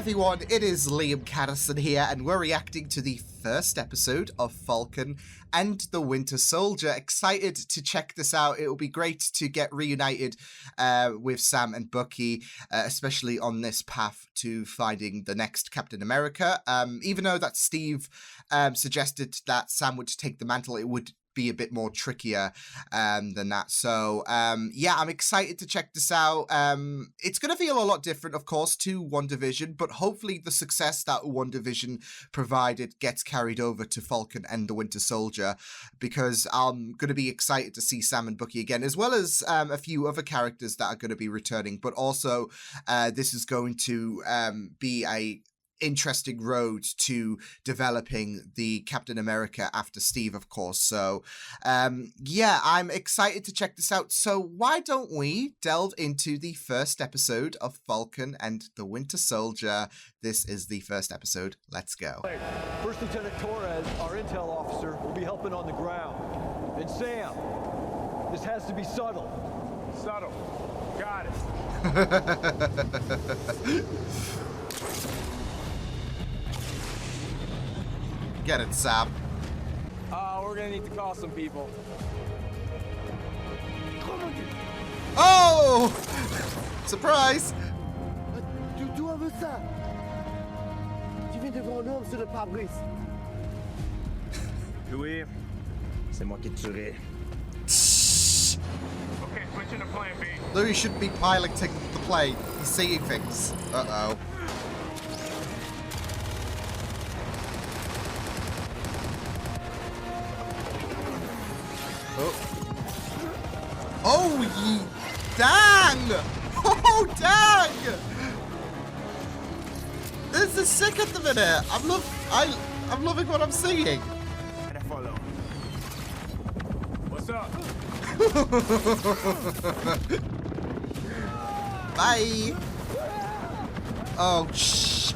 everyone, it is Liam Caddison here, and we're reacting to the first episode of Falcon and the Winter Soldier. Excited to check this out. It will be great to get reunited with Sam and Bucky, especially on this path to finding the next Captain America. Even though that Steve suggested that Sam would take the mantle, it would be a bit more trickier than that. So yeah, I'm excited to check this out. It's going to feel a lot different, of course, to WandaVision, but hopefully the success that WandaVision provided gets carried over to Falcon and the Winter Soldier, because I'm going to be excited to see Sam and Bucky again, as well as a few other characters that are going to be returning. But also this is going to be a interesting road to developing the Captain America after Steve, of course. So yeah, I'm excited to check this out. So why don't we delve into the first episode of Falcon and the Winter Soldier? This is the first episode. Let's go. First Lieutenant Torres, our intel officer, will be helping on the ground. And Sam, this has to be subtle. Subtle. Got it. Get it, Sam. We're gonna need to call some people. Oh! Surprise! D'où veut ça? Tu viens devant nous sur le pare-brise. Louis, c'est moi qui te tuerai. Okay, switching to plan B. Louis shouldn't be piloting the plane. He's seeing things. Uh-oh. Oh, ye dang! Oh, dang! This is sick at the minute. I'm loving what I'm seeing. What's up? Bye. Oh, shit.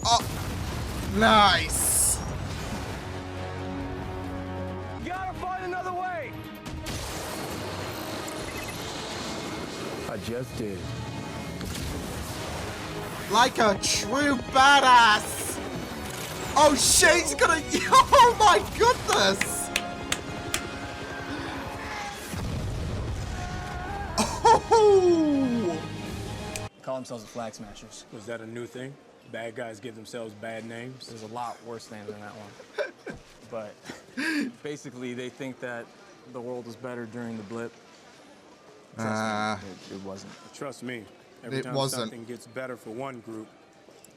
Oh, nice. I just did. Like a true badass. Oh shit, he's gonna. Oh my goodness. Oh. Call themselves the Flag Smashers. Was that a new thing? Bad guys give themselves bad names? There's a lot worse names than that one. But basically, they think that the world was better during the blip. Trust me, it wasn't. Trust me, every time something gets better for one group,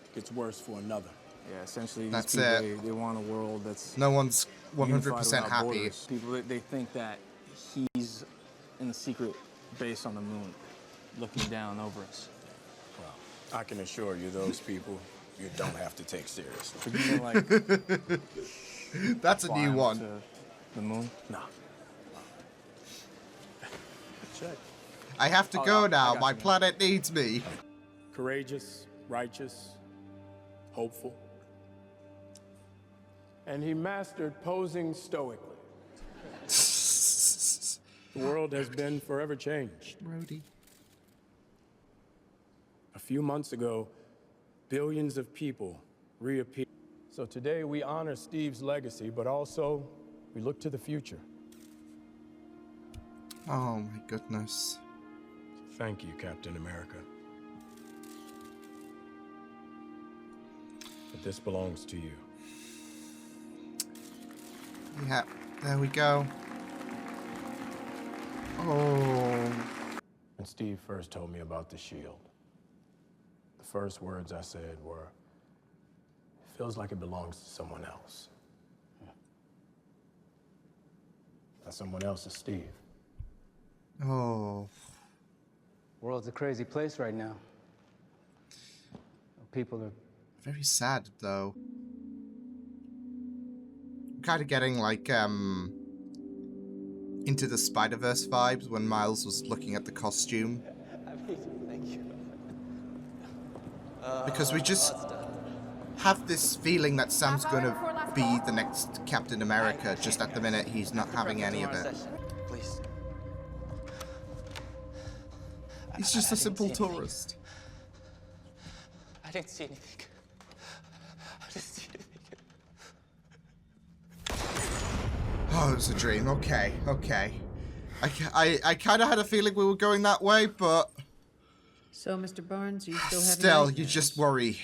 it gets worse for another. Yeah, essentially, that's people, it. They want a world that's no one's 100% happy. Borders. People, they think that he's in the secret base on the moon, looking down over us. Well, I can assure you, those people, you don't have to take seriously. But you know, like, that's a new one. To the moon? No. Check. I have to go now. My planet needs me. Courageous, righteous, hopeful. And he mastered posing stoically. The world has been forever changed. Rhodey. A few months ago, billions of people reappeared. So today we honor Steve's legacy, but also we look to the future. Oh my goodness. Thank you, Captain America. But this belongs to you. Yeah, there we go. Oh. When Steve first told me about the shield, the first words I said were, "It feels like it belongs to someone else." That someone else is Steve. Oh. World's a crazy place right now. People are very sad, though. I'm kind of getting like Into the Spider-Verse vibes when Miles was looking at the costume. Thank you. Because we just have this feeling that Sam's gonna be the next Captain America. Just at the minute, he's not having any of it. Please. He's just a simple tourist. I didn't see anything. I didn't see anything. Oh, it was a dream. Okay, okay. I kind of had a feeling we were going that way, but So, Mr. Barnes, you still have still, you just worry.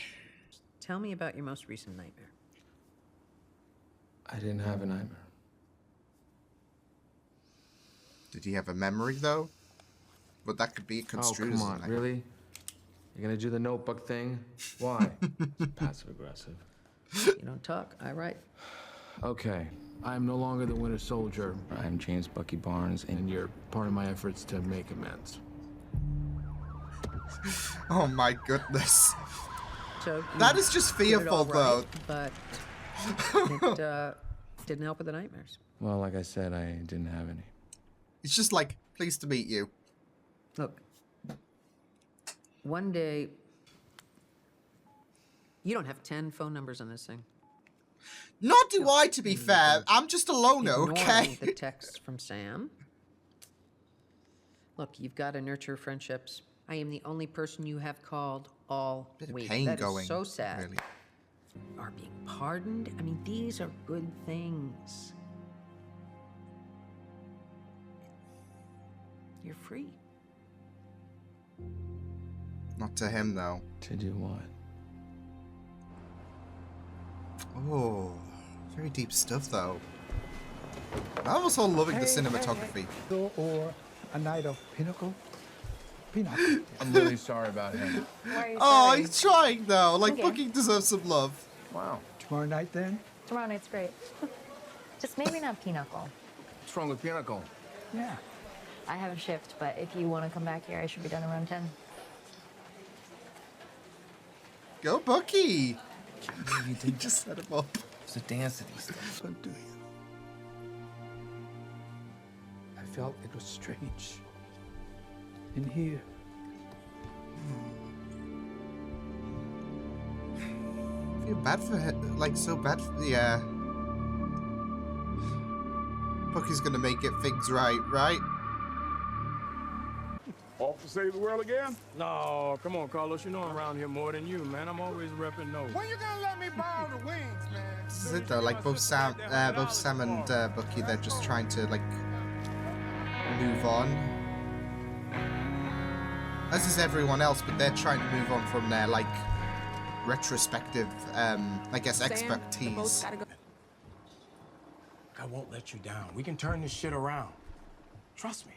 Tell me about your most recent nightmare. I didn't have a nightmare. Did he have a memory, though? But that could be construed as a nightmare. Really? You're gonna do the notebook thing? Why? Passive aggressive. You don't talk, I write. Okay. I am no longer the Winter Soldier. I am James Bucky Barnes, and you're part of my efforts to make amends. Oh my goodness. So That you is just did it all fearful, right, but it didn't help with the nightmares. Well, like I said, I didn't have any. It's just like, pleased to meet you. Look, one day, you don't have 10 phone numbers on this thing. Nor do I, to be fair. I'm just a loner, okay? Ignoring the text from Sam. Look, you've got to nurture friendships. I am the only person you have called all Bit of week. pain That is going. so sad. Really. You are being pardoned. I mean, these are good things. You're free. Not to him, though. To do what? Oh, very deep stuff, though. I'm also loving the cinematography. Or a night of pinnacle. I'm really sorry about him. Why are you Oh, sorry? he's trying, though. Like, Okay. Bucky deserves some love. Wow. Tomorrow night then? Tomorrow night's great. Just maybe not pinochle. What's wrong with Pinnacle? Yeah. I have a shift, but if you want to come back here, I should be done around 10. Go, Bucky! He just set him up. It's a dance that he's done. What do you? I felt it was strange. In here. I feel bad for him. Like, so bad for yeah. Bucky's gonna make it things right, right? Off to save the world again? No, come on, Carlos. You know I'm around here more than you, man. I'm always repping no. When you gonna let me borrow the wings, man? This is it, though. Like, both Sam and Bucky, they're just trying to, like, move on. As is everyone else, but they're trying to move on from their, like, retrospective, I guess, expertise. I won't let you down. We can turn this shit around. Trust me.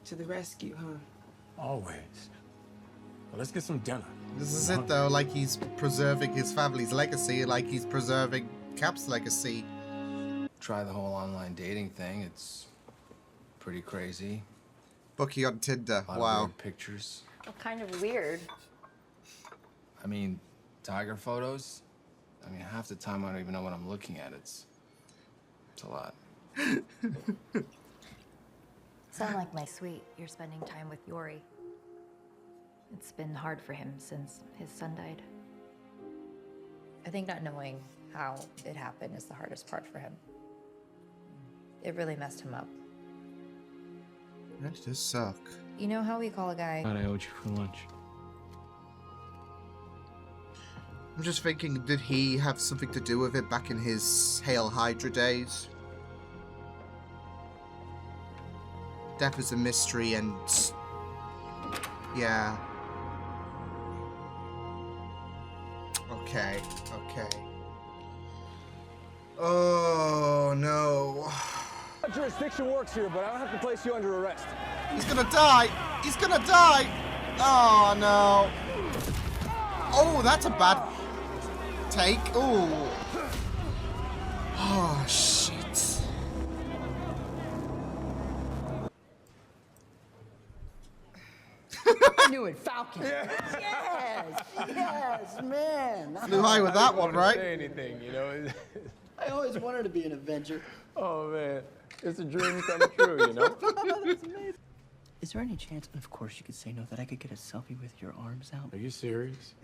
To the rescue, huh? Always. Well, let's get some dinner. This is it, though. Like, he's preserving his family's legacy, like he's preserving Cap's legacy. Try the whole online dating thing. It's pretty crazy. Bucky on Tinder. A lot of Wow. weird pictures. Well, kind of weird. I mean, tiger photos. I mean, half the time I don't even know what I'm looking at. It's a lot. Sound like my sweet. You're spending time with Yori. It's been hard for him since his son died. I think not knowing how it happened is the hardest part for him. It really messed him up. That does suck. You know how we call a guy... Thought I owed you for lunch. I'm just thinking, did he have something to do with it back in his Hail Hydra days? Death is a mystery and... yeah. Okay, okay. Oh, no. Jurisdiction works here, but I don't have to place you under arrest. He's gonna die! He's gonna die! Oh, no. Oh, that's a bad take. Oh. Oh, shit. I knew it, Falcon. Yes, yes, man. Flew high with that one, right? Say anything, you know? I always wanted to be an Avenger. Oh, man. It's a dream come true, you know? Is there any chance, and of course you could say no, that I could get a selfie with your arms out? Are you serious?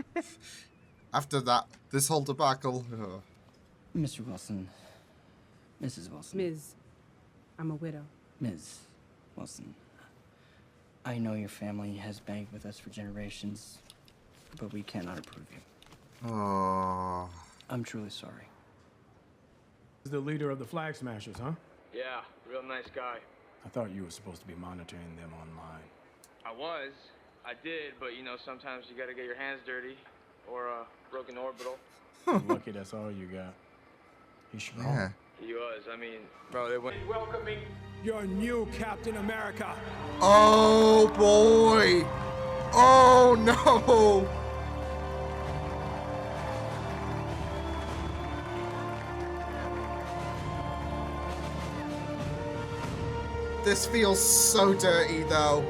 After that, this whole debacle. Oh. Mr. Wilson, Mrs. Wilson. Ms. I'm a widow. Ms. Listen, I know your family has banged with us for generations, but we cannot approve you. Oh. I'm truly sorry. Is the leader of the Flag Smashers, huh? Yeah, real nice guy. I thought you were supposed to be monitoring them online. I did, but you know, sometimes you gotta get your hands dirty. Or a broken orbital. Lucky that's all you got. He's strong. Yeah. He was, I mean, bro, they went... Welcoming your new Captain America. Oh boy. Oh no. This feels so dirty though.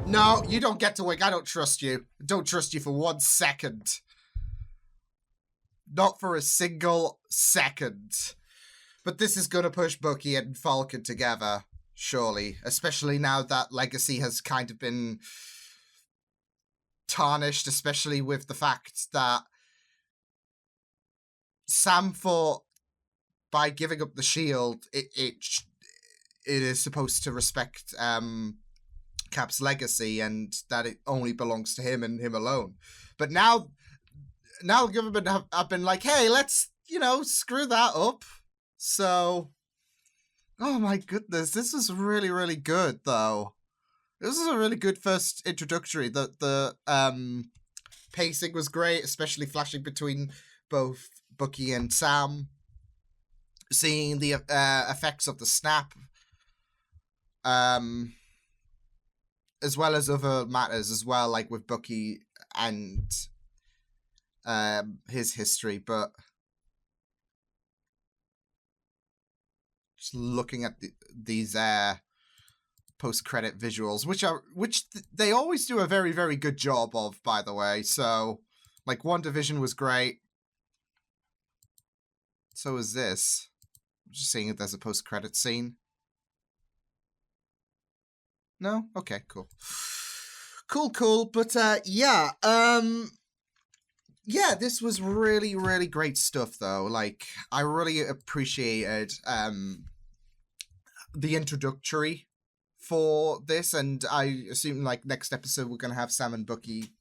No, you don't get to wing. I don't trust you. I don't trust you for 1 second. Not for a single second. But this is going to push Bucky and Falcon together, surely. Especially now that Legacy has kind of been tarnished, especially with the fact that Sam thought by giving up the shield, it is supposed to respect Cap's legacy and that it only belongs to him and him alone. But now the government have been like, hey, let's, screw that up. So, oh my goodness, this is really, really good though. This is a really good first introductory. The pacing was great, especially flashing between both Bucky and Sam. Seeing the effects of the snap. As well as other matters as well, like with Bucky and his history, but just looking at these post-credit visuals, which they always do a very, very good job of, by the way. So, like, WandaVision was great. So is this. I'm just seeing if there's a post-credit scene. No? Okay, cool. Cool. But, yeah, this was really, really great stuff, though. Like, I really appreciated, the introductory for this, and I assume, like, next episode we're gonna have Sam and Bucky,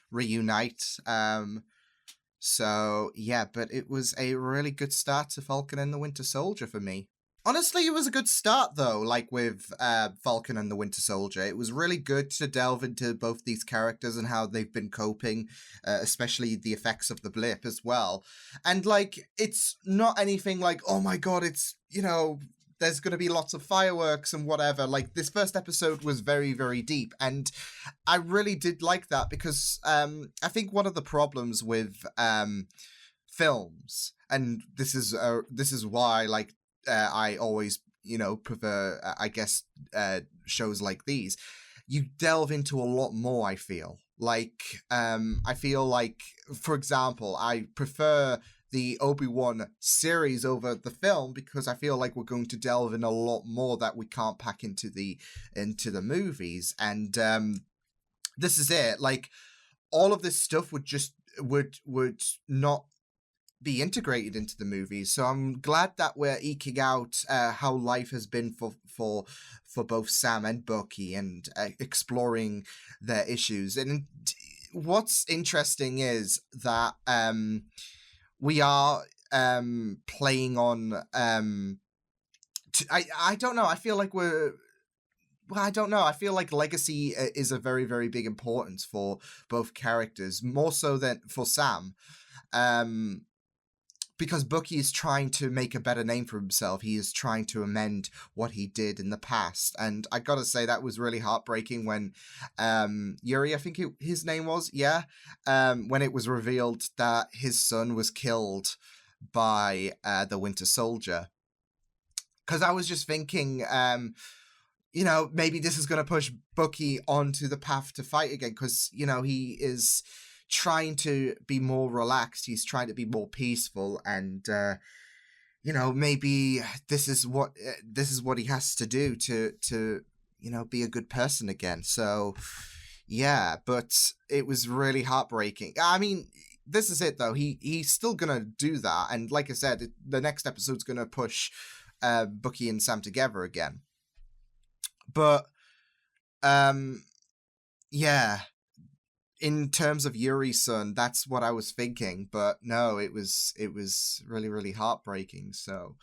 reunite, so, yeah, but it was a really good start to Falcon and the Winter Soldier for me. Honestly, it was a good start, though, like with Falcon and the Winter Soldier. It was really good to delve into both these characters and how they've been coping, especially the effects of the blip as well. And, like, it's not anything like, oh my god, it's, there's going to be lots of fireworks and whatever. Like, this first episode was very, very deep, and I really did like that because I think one of the problems with films, and this is why, like, I always, prefer, I guess, shows like these. You delve into a lot more, I feel. Like, I feel like, for example, I prefer the Obi-Wan series over the film because I feel like we're going to delve in a lot more that we can't pack into the movies. And this is it. Like, all of this stuff would not be integrated into the movies, so I'm glad that we're eking out how life has been for both Sam and Bucky and exploring their issues. And what's interesting is that we are playing on I don't know, I feel like I don't know. I feel like legacy is a very, very big importance for both characters, more so than for Sam. Because Bucky is trying to make a better name for himself. He is trying to amend what he did in the past. And I gotta say, that was really heartbreaking when Yuri, I think his name was, when it was revealed that his son was killed by the Winter Soldier. Because I was just thinking, maybe this is going to push Bucky onto the path to fight again. Because, he is trying to be more relaxed. He's trying to be more peaceful, and maybe this is what he has to do to be a good person again. So yeah, but it was really heartbreaking. I mean, this is it though. He's still gonna do that, and like I said, the next episode's gonna push Bucky and Sam together again. But yeah, in terms of Yuri's son, that's what I was thinking. But no, it was really, really heartbreaking. So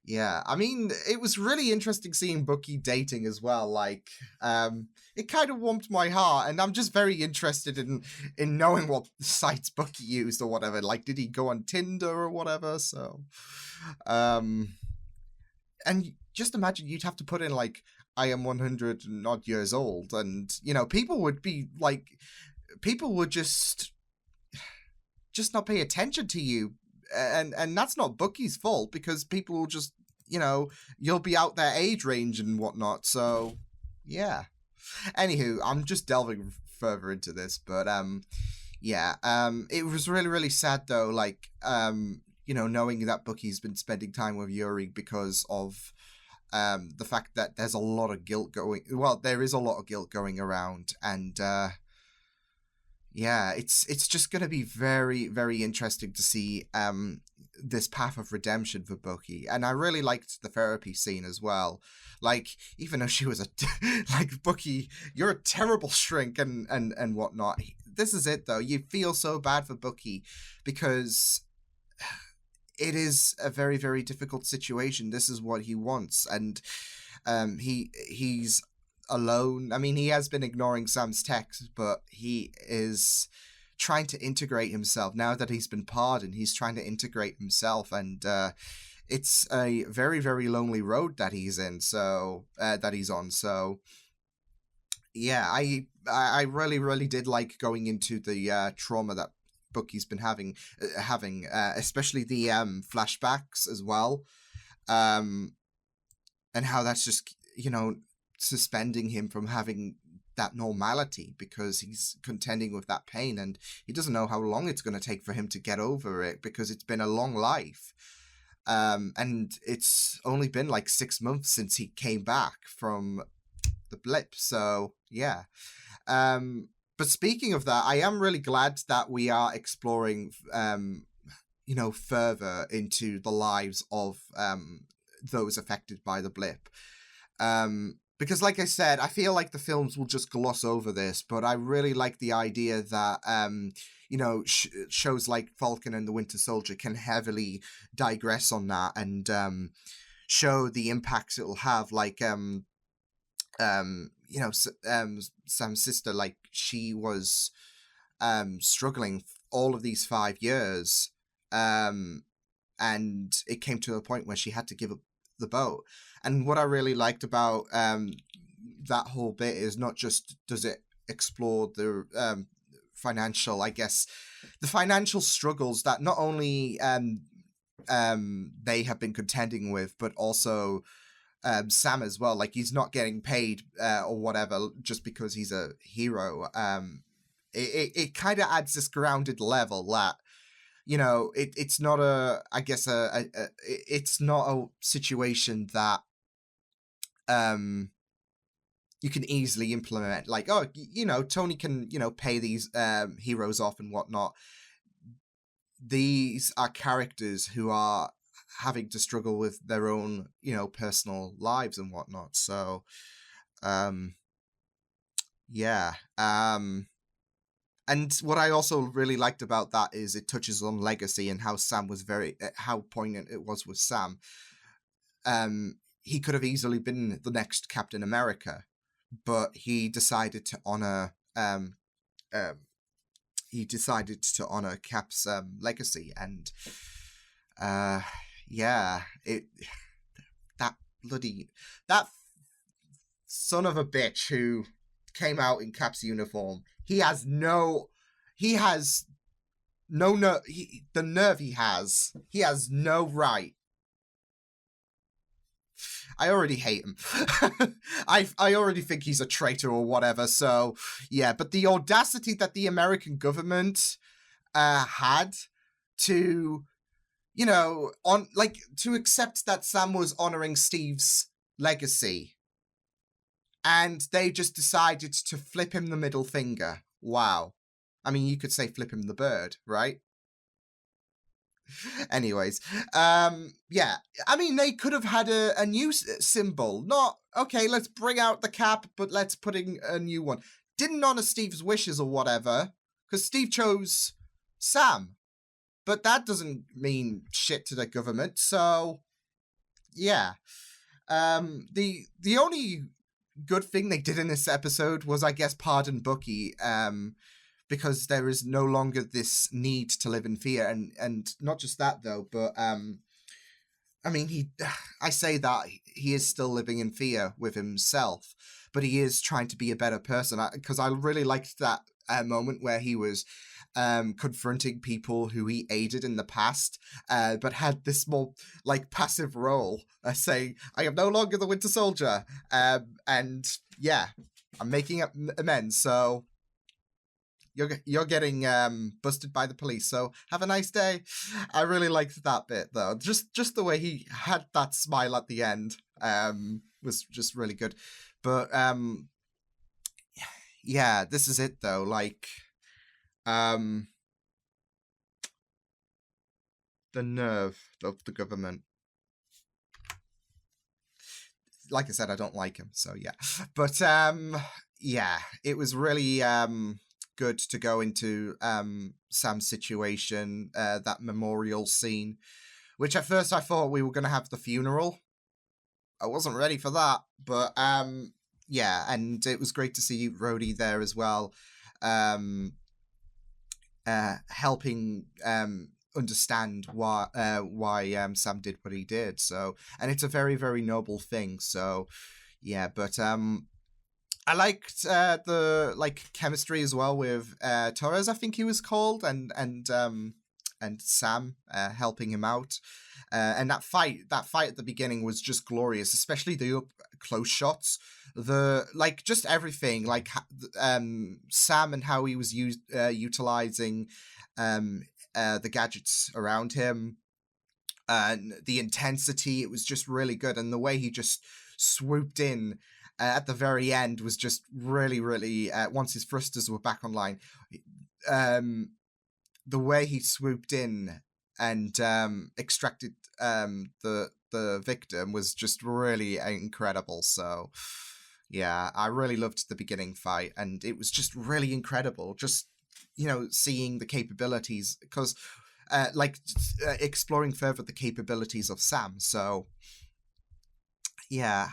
yeah, I mean, it was really interesting seeing Bucky dating as well. Like, it kind of warmed my heart, and I'm just very interested in knowing what sites Bucky used or whatever. Like, did he go on Tinder or whatever? So, and just imagine you'd have to put in like, I am 100 and odd years old, and people would be like, people would just not pay attention to you. And that's not Bucky's fault, because people will just, you'll be out their age range and whatnot. So, yeah. Anywho, I'm just delving further into this, but yeah. It was really, really sad though. Like, knowing that Bucky's been spending time with Yuri because of the fact that there's a lot of guilt going. Well, there is a lot of guilt going around, and yeah, it's just going to be very, very interesting to see this path of redemption for Bucky. And I really liked the therapy scene as well. Like, even though she was like, Bucky, you're a terrible shrink and whatnot. This is it though. You feel so bad for Bucky because it is a very, very difficult situation. This is what he wants. And he's alone. I mean, he has been ignoring Sam's texts, but he is trying to integrate himself. Now that he's been pardoned, he's trying to integrate himself, and it's a very, very lonely road that he's in. So that he's on. So yeah, I really, really did like going into the trauma that Bucky's been having, especially the flashbacks as well, and how that's just suspending him from having that normality, because he's contending with that pain, and he doesn't know how long it's going to take for him to get over it, because it's been a long life, and it's only been like 6 months since he came back from the blip. So yeah, but speaking of that, I am really glad that we are exploring further into the lives of those affected by the blip. Because like I said, I feel like the films will just gloss over this, but I really like the idea that, shows like Falcon and the Winter Soldier can heavily digress on that and show the impacts it will have. Like, Sam's sister, like, she was struggling all of these 5 years, and it came to a point where she had to give up the boat. And what I really liked about that whole bit is not just does it explore the financial, I guess, the financial struggles that not only they have been contending with, but also Sam as well. Like, he's not getting paid or whatever just because he's a hero. It kind of adds this grounded level that, it's not it's not a situation that you can easily implement. Like, oh, Tony can, pay these heroes off and whatnot. These are characters who are having to struggle with their own, personal lives and whatnot. So, yeah. And what I also really liked about that is it touches on legacy and how Sam was how poignant it was with Sam. He could have easily been the next Captain America, but he decided to honor Cap's legacy. And yeah, that son of a bitch who came out in Cap's uniform, the nerve he has no right. I already hate him. I already think he's a traitor or whatever. So yeah, but the audacity that the American government had to, to accept that Sam was honoring Steve's legacy, and they just decided to flip him the middle finger. Wow. I mean, you could say flip him the bird, right? Anyways, yeah, I mean, they could have had a new symbol. Not, okay, let's bring out the cap, but let's put in a new one. Didn't honor Steve's wishes or whatever, because Steve chose Sam. But that doesn't mean shit to the government, so yeah. The only good thing they did in this episode was, I guess, pardon Bucky, because there is no longer this need to live in fear, and not just that though, but I mean, I say that he is still living in fear with himself, but he is trying to be a better person, because I really liked that moment where he was confronting people who he aided in the past, but had this more like passive role, saying, I am no longer the Winter Soldier, and yeah, I'm making amends, so you're getting busted by the police, so have a nice day. I really liked that bit though. Just the way he had that smile at the end was just really good. But yeah, this is it though. Like the nerve of the government. Like I said, I don't like him, so yeah. But yeah, it was really good to go into Sam's situation, that memorial scene, which at first I thought we were going to have the funeral. I wasn't ready for that, but yeah, and it was great to see Rhodey there as well, helping understand why Sam did what he did. So, and it's a very, very noble thing. So, yeah, but I liked the chemistry as well with Torres, I think he was called, and Sam helping him out. And that fight at the beginning was just glorious, especially the up close shots, the just everything, Sam and how he was utilizing the gadgets around him, and the intensity. It was just really good, and the way he just swooped in at the very end was just really, really, once his thrusters were back online, the way he swooped in and extracted the victim was just really incredible. So yeah, I really loved the beginning fight, and it was just really incredible, just seeing the capabilities, because exploring further the capabilities of Sam. So yeah,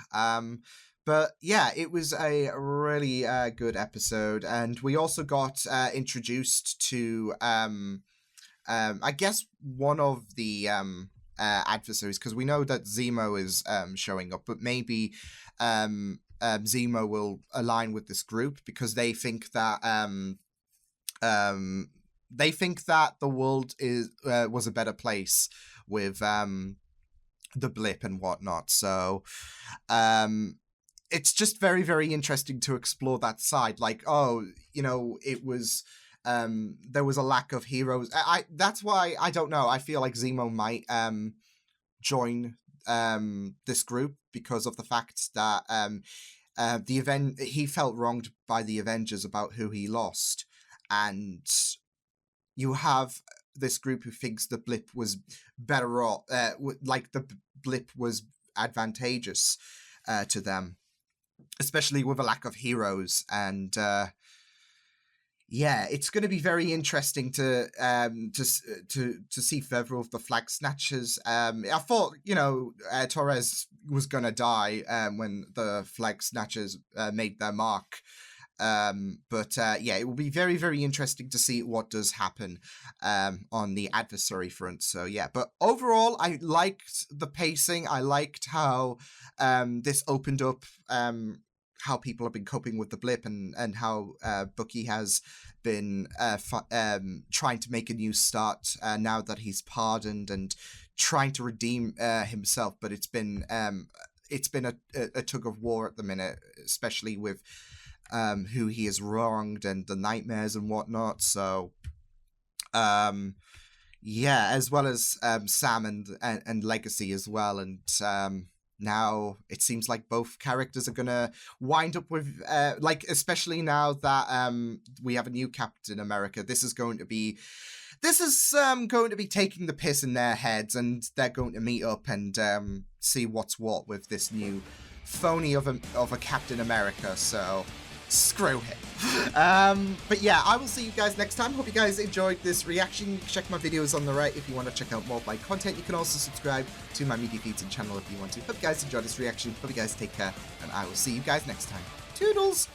but yeah, it was a really good episode, and we also got introduced to I guess one of the adversaries, because we know that Zemo is showing up, but maybe Zemo will align with this group because they think that the world was a better place with the blip and whatnot. So it's just very, very interesting to explore that side. It was there was a lack of heroes. That's why I don't know. I feel like Zemo might join this group because of the fact that he felt wronged by the Avengers about who he lost, and you have this group who thinks the blip was better off, the blip was advantageous to them, especially with a lack of heroes. And yeah, it's going to be very interesting to see further of the Flag Snatchers. I thought Torres was going to die when the Flag Snatchers made their mark. But yeah, it will be very, very interesting to see what does happen on the adversary front. So yeah, but overall, I liked the pacing. I liked how this opened up how people have been coping with the blip, and how Bucky has been trying to make a new start now that he's pardoned, and trying to redeem himself. But it's been a tug of war at the minute, especially with who he has wronged and the nightmares and whatnot. So yeah, as well as Sam and Legacy as well. And now it seems like both characters are gonna wind up with, like, especially now that we have a new Captain America, this is going to be taking the piss in their heads, and they're going to meet up and see what's what with this new phony of a Captain America, so screw him. But yeah, I will see you guys next time. Hope you guys enjoyed this reaction. You can check my videos on the right if you want to check out more of my content. You can also subscribe to my media feeds and channel if you want to. Hope you guys enjoyed this reaction. Hope you guys take care, and I will see you guys next time. Toodles!